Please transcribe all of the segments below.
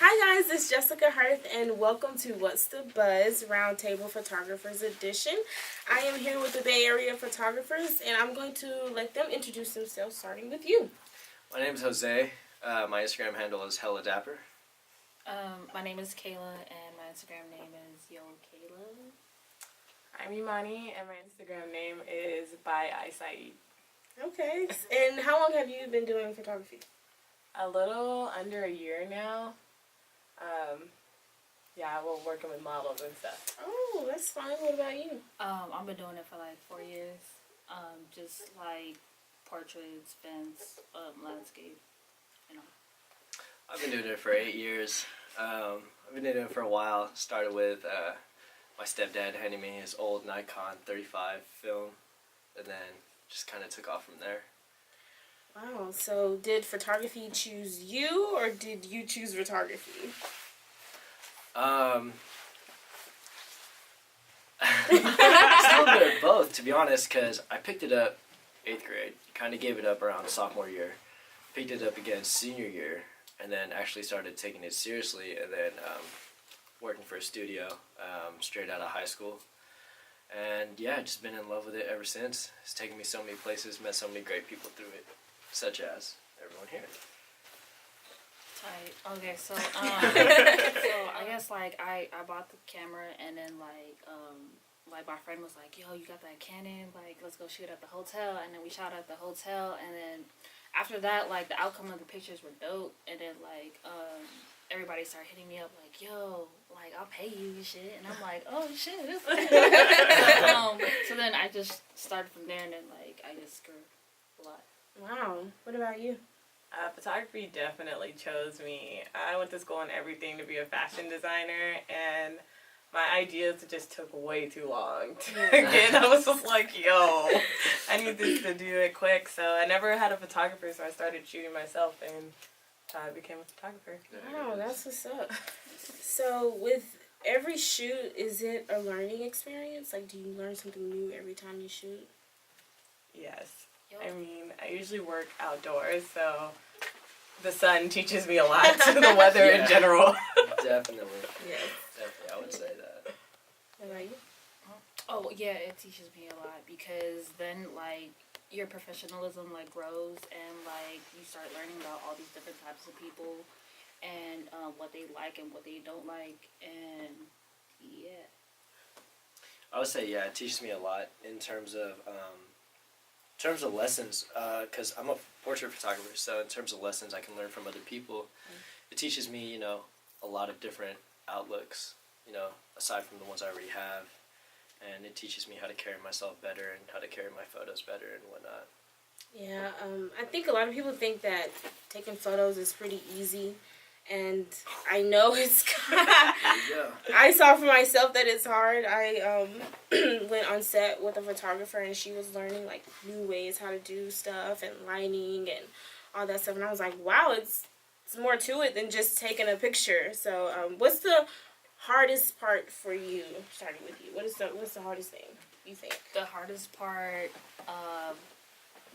Hi guys, it's Jessica Hurth and welcome to What's the Buzz Roundtable Photographers Edition. I am here with the Bay Area photographers and I'm going to let them introduce themselves, starting with you. My name is Jose. My Instagram handle is Hella Dapper. My name is Kayla and my Instagram name is Yo Kayla. I'm Imani and my Instagram name is By Eyesight. Okay, and how long have you been doing photography? A little under a year now. We're working with models and stuff. Oh, that's fine. What about you? I've been doing it for like 4 years. Just like portraits, events, landscape, you know. I've been doing it for 8 years. I've been doing it for a while. Started with my stepdad handing me his old Nikon 35 film, and then just kind of took off from there. Wow, so did photography choose you or did you choose photography? It's a little bit of both, to be honest, because I picked it up 8th grade, kind of gave it up around sophomore year, picked it up again senior year, and then actually started taking it seriously, and then working for a studio straight out of high school. And yeah, just been in love with it ever since. It's taken me so many places, met so many great people through it, such as everyone here. Tight. Okay, so so I guess like I bought the camera and then like my friend was like, yo, you got that Canon, like let's go shoot at the hotel, and then we shot at the hotel, and then after that, like the outcome of the pictures were dope, and then like everybody started hitting me up like, yo, like I'll pay you and shit, and I'm like, oh shit, this so then I just started from there, and then like I just grew a lot. Wow, what about you? Photography definitely chose me. I went to school and everything to be a fashion designer, and my ideas just took way too long to get. I was just like, yo, I need this to do it quick. So I never had a photographer, so I started shooting myself, and I became a photographer. Wow, that's what's up. So with every shoot, is it a learning experience? Like, do you learn something new every time you shoot? Yes. Yep. I mean, I usually work outdoors, so the sun teaches me a lot to the weather in general. Definitely. Yes. Definitely, I would say that. What about you? Oh yeah, it teaches me a lot because then like your professionalism like grows, and like you start learning about all these different types of people and what they like and what they don't like, and yeah. I would say, yeah, it teaches me a lot in terms of lessons, because I'm a portrait photographer, so in terms of lessons I can learn from other people. It teaches me, you know, a lot of different outlooks, you know, aside from the ones I already have, and it teaches me how to carry myself better and how to carry my photos better and whatnot. Yeah, I think a lot of people think that taking photos is pretty easy, and I know it's There you go. I saw for myself that it's hard. I went on set with a photographer and she was learning like new ways how to do stuff and lighting and all that stuff, and I was like, wow, it's more to it than just taking a picture. So what's the hardest part for you, starting with you? What's the hardest thing you think? The hardest part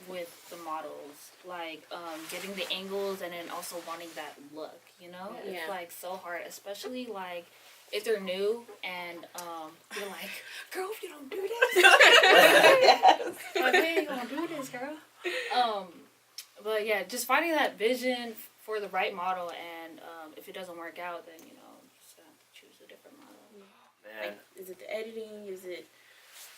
with the models, like getting the angles and then also wanting that look, you know? Yeah. It's like so hard, especially like if they're new and you're like, girl, if you don't do this, like, we ain't gonna do this, girl. But yeah, just finding that vision for the right model, and if it doesn't work out, then you know, just have to choose a different model. Man. Like, is it the editing? Is it?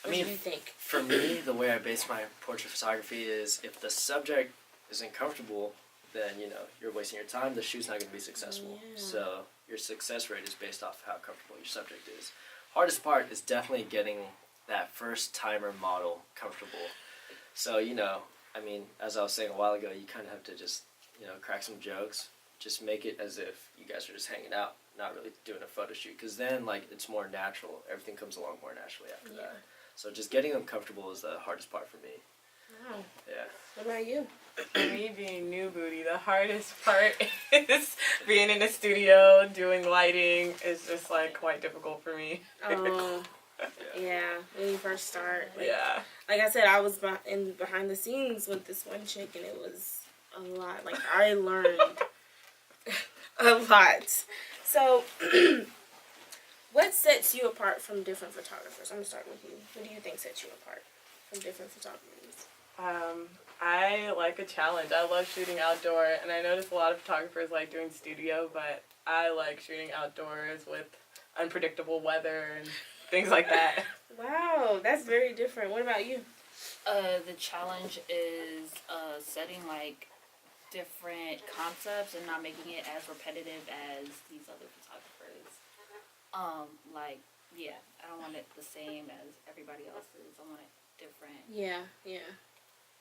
I What mean, do you think? for me, the way I base my portrait photography is if the subject isn't comfortable, then, you know, you're wasting your time. The shoot's not going to be successful. Yeah. So your success rate is based off how comfortable your subject is. Hardest part is definitely getting that first timer model comfortable. So, you know, I mean, as I was saying a while ago, you kind of have to just, you know, crack some jokes. Just make it as if you guys are just hanging out, not really doing a photo shoot. Because then, like, it's more natural. Everything comes along more naturally after that. So just getting them comfortable is the hardest part for me. Wow. Yeah. What about you? For me being new booty, the hardest part is being in the studio, doing lighting is just like quite difficult for me. Oh, yeah. When you first start. Like, Yeah. Like I said, I was behind the scenes with this one chick, and it was a lot. Like, I learned A lot. So, what sets you apart from different photographers? I'm gonna start with you. What do you think sets you apart from different photographers? I like a challenge. I love shooting outdoor, and I notice a lot of photographers like doing studio, but I like shooting outdoors with unpredictable weather and things like that. Wow, that's very different. What about you? The challenge is setting like different concepts and not making it as repetitive as these other photographers. Like, yeah, I don't want it the same as everybody else's. I want it different. Yeah, yeah.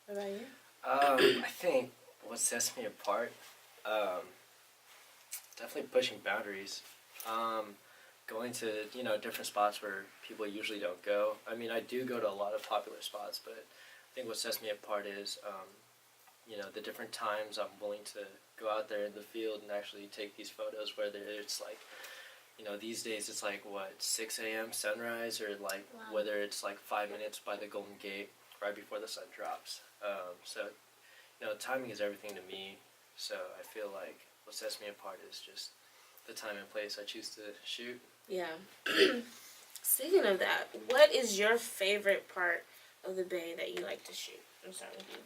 What about you? I think what sets me apart, definitely pushing boundaries. Going to, different spots where people usually don't go. I mean, I do go to a lot of popular spots, but I think what sets me apart is, the different times I'm willing to go out there in the field and actually take these photos, whether it's like, these days it's like, 6 a.m. sunrise, or like, Wow. whether it's like 5 minutes by the Golden Gate right before the sun drops. So, timing is everything to me, so I feel like what sets me apart is just the time and place I choose to shoot. Yeah. Speaking of that, what is your favorite part of the Bay that you like to shoot? I'm starting with you.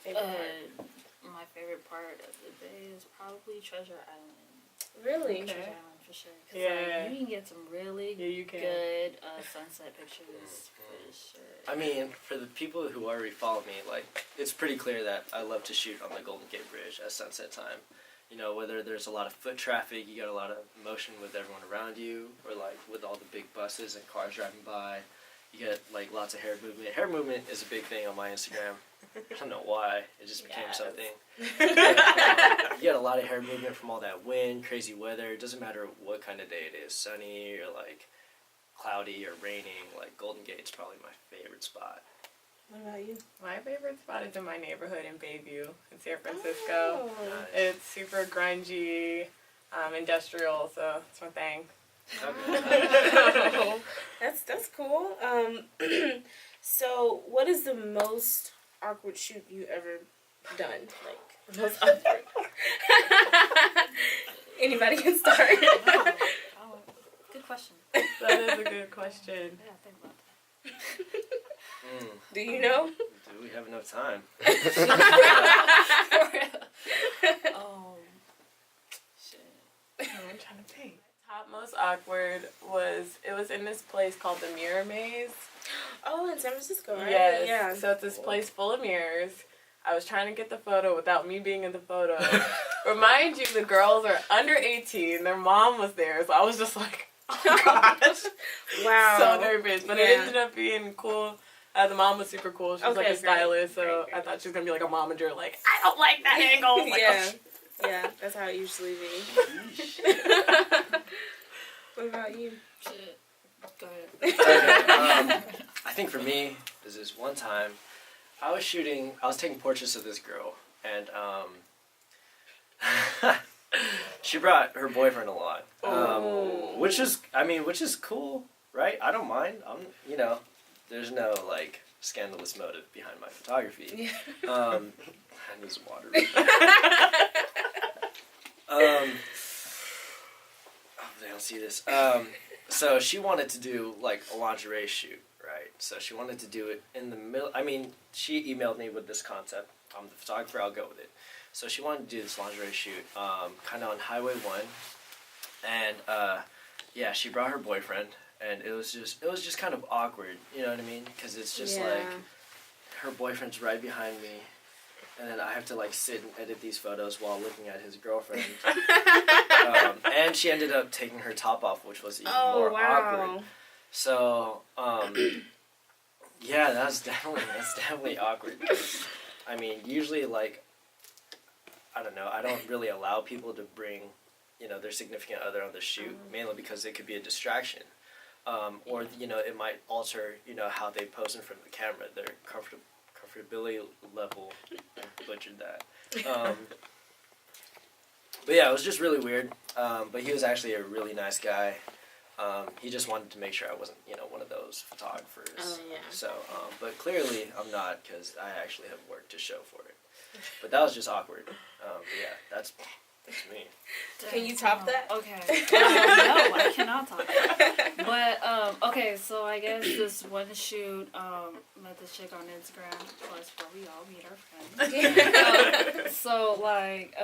Favorite part. My favorite part of the Bay is probably Treasure Island. Really? Okay. Treasure Island for sure. 'Cause, Yeah. like, you can get some really You can. good sunset pictures for sure. I mean, for the people who already follow me, like, it's pretty clear that I love to shoot on the Golden Gate Bridge at sunset time. Whether there's a lot of foot traffic, you got a lot of motion with everyone around you, or like with all the big buses and cars driving by, you get like lots of hair movement. Hair movement is a big thing on my Instagram. I don't know why, it just became Yes. something. You get a lot of hair movement from all that wind, crazy weather. It doesn't matter what kind of day it is, sunny or like cloudy or raining. Like Golden Gate's probably my favorite spot. What about you? My favorite spot is in my neighborhood in Bayview in San Francisco. Oh. It's super grungy, industrial, so it's my thing. Okay. That's cool. So what is the most awkward shoot you ever done? Like most awkward. Anybody can start. Oh, good question. That is a good question. Yeah, think about that. Do you know? Do we have enough time? Shit. I'm trying to think. Top most awkward was in this place called the Mirror Maze. Oh, in San Francisco, right? Yes. Yeah. So it's this place full of mirrors. I was trying to get the photo without me being in the photo. Remind you, the girls are under 18. Their mom was there, so I was just like, oh gosh. Wow. So nervous. But it Yeah. ended up being cool. The mom was super cool. She was like Okay, a stylist, great, so great. I thought she was going to be like a momager, like, I don't like that angle. I was like, Yeah. oh, shit. Yeah, that's how it usually be. What about you? Shit. Go ahead. Okay, I think for me, there's this one time I was taking portraits of this girl, and she brought her boyfriend along, which is cool, right? I don't mind. There's no like scandalous motive behind my photography. Yeah. I need some water. They don't see this. So she wanted to do like a lingerie shoot, right? So she wanted to do it in the middle. I mean, she emailed me with this concept. I'm the photographer. I'll go with it. So she wanted to do this lingerie shoot, kind of on Highway 1, and yeah, she brought her boyfriend, and it was just kind of awkward. You know what I mean? Because it's just like her boyfriend's right behind me. And then I have to like sit and edit these photos while looking at his girlfriend. And she ended up taking her top off, which was even more awkward. So, yeah, that's definitely awkward. 'Cause, I mean, usually like, I don't know, I don't really allow people to bring, their significant other on the shoot, mainly because it could be a distraction. Or, it might alter, how they pose in front of the camera, their comfortability level. I butchered that. But yeah, it was just really weird. But he was actually a really nice guy. He just wanted to make sure I wasn't, one of those photographers. Oh, yeah. So, but clearly I'm not, because I actually have work to show for it. But that was just awkward. But yeah, That's me. Can you top that? Okay. No, I cannot top that. But okay, so I guess this one shoot, met this chick on Instagram, plus where we all meet our friends. So like,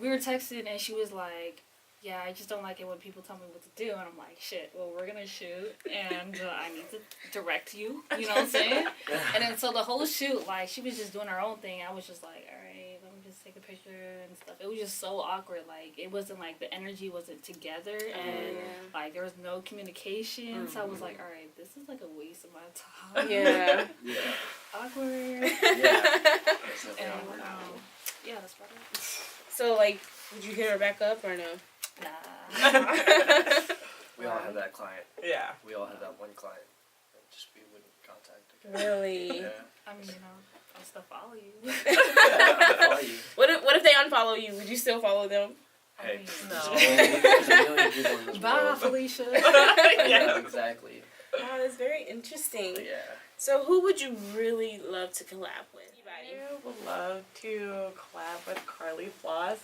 we were texting and she was like, "Yeah, I just don't like it when people tell me what to do." And I'm like, "Shit, well, we're gonna shoot, and I need to direct you." You know what I'm saying? And then so the whole shoot, like, she was just doing her own thing. I was just like, "All right, let me just take a picture and stuff." It was just so awkward. Like, it wasn't like the energy wasn't together, and like there was no communication. So I was like, "All right, this is like a waste of my time." Yeah. Awkward. Yeah. And yeah, that's about it. So, like, would you hit her back up or no? Nah. We all have that client. Yeah. We all have that one client. Just we wouldn't contact again. Really? Yeah. I mean, I'll still follow you. Yeah, I'll follow you. What if they unfollow you? Would you still follow them? Hey, No. there's a million people in this Bye, world. Felicia. Yeah, exactly. Oh, that's very interesting. But yeah. So, who would you really love to collab with? Anybody? I would love to collab with Carly Floss.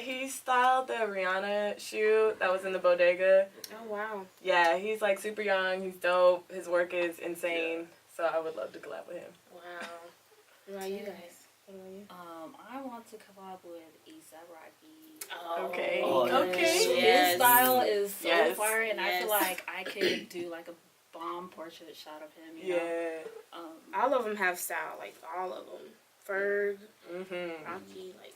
He styled the Rihanna shoot that was in the bodega. Oh, wow. Yeah, he's like super young. He's dope. His work is insane. So I would love to collab with him. Wow. What about you guys? What about you? I want to collab with A$AP Rocky. Oh, Okay. Oh, Okay. Yes. His style is so Yes. fire, and I Yes. feel like I could do like a bomb portrait shot of him. You know? Yeah. All of them have style, like all of them. Ferg, Mm-hmm. Rocky, like.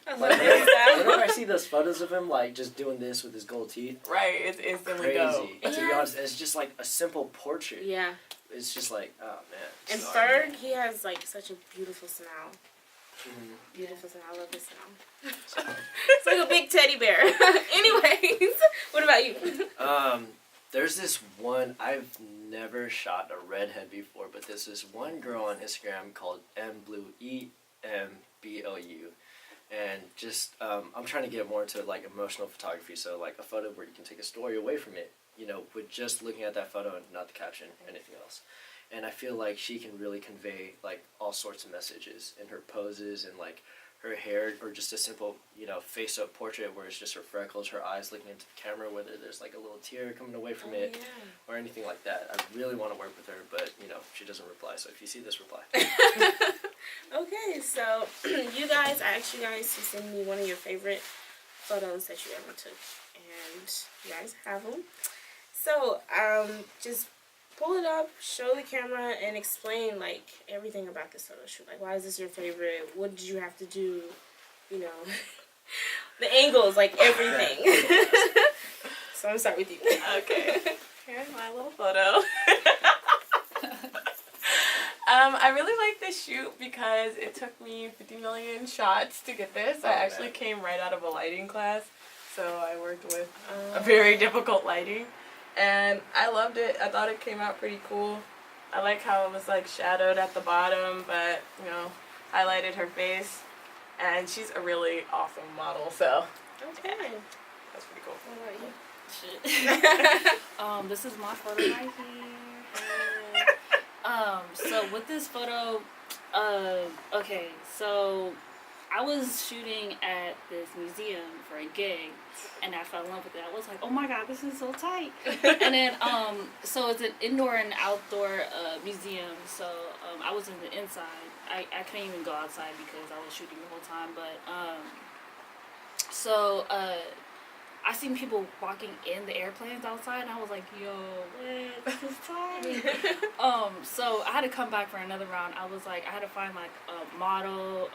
I Like, love their style. whenever I see those photos of him, like, just doing this with his gold teeth, Right. It's instantly crazy. dope. To be honest, it's just like a simple portrait. Yeah. It's just like, oh, man. And Sorry. Ferg, he has like such a beautiful smile. Mhm. Beautiful smile. I love his smile. It's like a big teddy bear. Anyways, what about you? There's this one, I've never shot a redhead before, but there's this one girl on Instagram called MBlue, EMBLU. And just, I'm trying to get more into like emotional photography, so like a photo where you can take a story away from it, you know, with just looking at that photo and not the caption, anything else. And I feel like she can really convey like all sorts of messages in her poses and like her hair, or just a simple, you know, face-up portrait where it's just her freckles, her eyes looking into the camera, whether there's like a little tear coming away from it or anything like that. I really want to work with her, but you know, she doesn't reply. So if you see this, reply. Okay, so you guys, I asked you guys to send me one of your favorite photos that you ever took, and you guys have them. So, just pull it up, show the camera, and explain like everything about this photo shoot. Like, why is this your favorite? What did you have to do? You know, the angles, like everything. So I'm gonna start with you. Okay. Here's my little photo. I really like this shoot because it took me 50 million shots to get this. I actually came right out of a lighting class, so I worked with a very difficult lighting, and I loved it. I thought it came out pretty cool. I like how it was like shadowed at the bottom, but you know, highlighted her face, and she's a really awesome model. So Okay. that's pretty cool. What about you? Shit. This is my photo right here. So with this photo, okay, so I was shooting at this museum for a gig, and I fell in love with it. I was like, oh my god, this is so tight. And then, so it's an indoor and outdoor museum, so I was in the inside. I couldn't even go outside because I was shooting the whole time, but, I seen people walking in the airplanes outside, and I was like, yo, what? This is tight. So I had to come back for another round. I was like, I had to find like a model,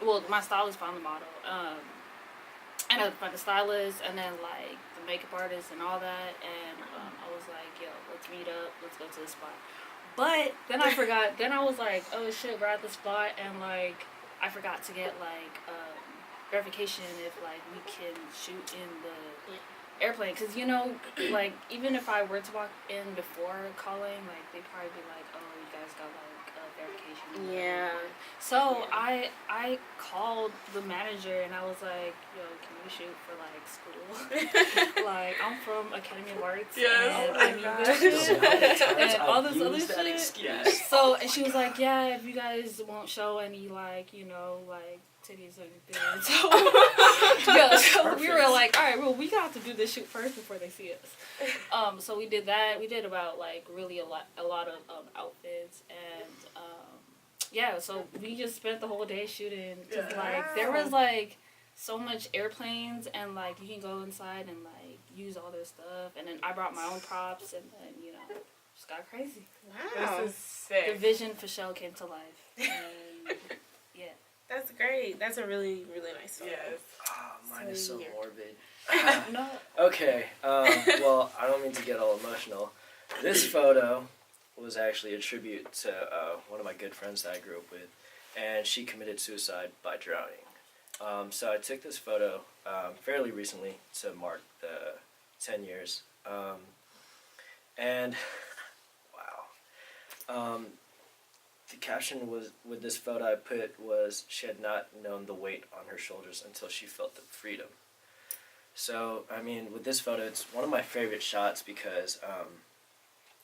well, my stylist found the model, and I had to find the stylist, and then like the makeup artist and all that, and I was like, yo, let's meet up, let's go to the spot. But then I forgot, then I was like, oh shit, we're at the spot, and like, I forgot to get like, verification if like we can shoot in the airplane, because you know, like even if I were to walk in before calling, like they'd probably be like, oh, you guys got like verification. Yeah. So I called the manager and I was like, "Yo, can we shoot for like school? Like I'm from Academy of Arts Yes. and Oh I my need God. this shit So many times and all I've this other used that shit." excuse. So and she was like, "Yeah, if you guys won't show any like like titties or anything." So yeah, so we were Perfect. like, "All right, well we got to do this shoot first before they see us." So we did that. We did about like really a lot of outfits and yeah, so we just spent the whole day shooting. Cause Yeah. like there was like so much airplanes and like you can go inside and like use all their stuff. And then I brought my own props and then just got crazy. Wow. This is sick. The vision for Shell came to life. And yeah. That's great. That's a really, really nice photo. Yes. Oh, mine is so Sweet. morbid. No. Okay, well, I don't mean to get all emotional. This photo was actually a tribute to one of my good friends that I grew up with, and she committed suicide by drowning. So I took this photo fairly recently to mark the 10 years. And, wow. The caption was with this photo I put was, "She had not known the weight on her shoulders until she felt the freedom." So, I mean, with this photo, it's one of my favorite shots because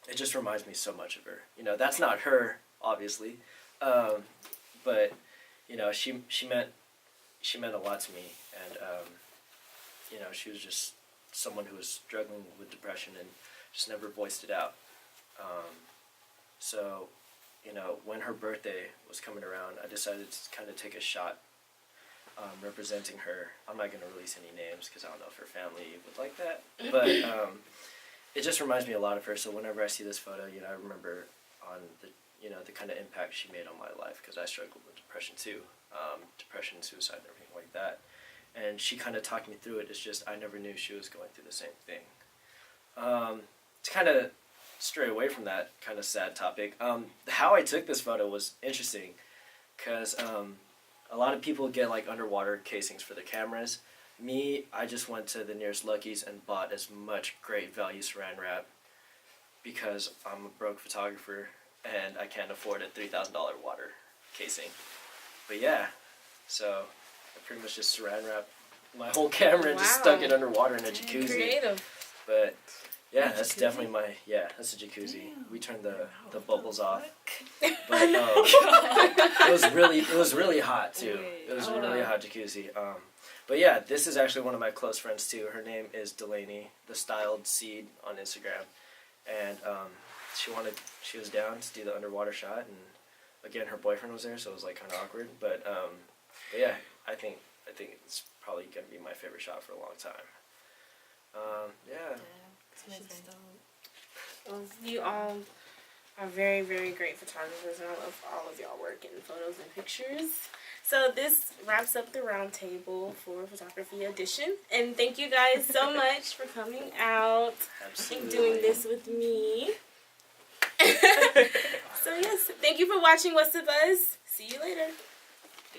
it just reminds me so much of her. That's not her, obviously, but she meant a lot to me, and she was just someone who was struggling with depression and just never voiced it out. So, when her birthday was coming around, I decided to kind of take a shot representing her. I'm not going to release any names because I don't know if her family would like that, but it just reminds me a lot of her. So whenever I see this photo, I remember on the kind of impact she made on my life, because I struggled with depression too, depression, suicide, and everything like that. And she kind of talked me through it. It's just I never knew she was going through the same thing. To kind of stray away from that kind of sad topic, how I took this photo was interesting, because a lot of people get like underwater casings for their cameras. Me, I just went to the nearest Lucky's and bought as much great value saran wrap because I'm a broke photographer and I can't afford a $3,000 water casing. But yeah, so I pretty much just saran wrapped my whole camera and just stuck it underwater in a jacuzzi. Creative. But yeah, A that's jacuzzi? definitely that's a jacuzzi. Damn. We turned the What bubbles the off. fuck? But it was really hot too. Wait, It was a hold really on. hot jacuzzi. But yeah, this is actually one of my close friends too. Her name is Delaney, the Styled Seed on Instagram, and she was down to do the underwater shot, and again her boyfriend was there, so it was like kind of awkward. But yeah, I think it's probably gonna be my favorite shot for a long time. Yeah. Yeah, shit's dope. Well, you all are very, very great photographers, and I love all of y'all work in photos and pictures. So this wraps up the Roundtable for Photography Edition. And thank you guys so much for coming out Absolutely. and doing this with me. So yes, thank you for watching What's the Buzz. See you later.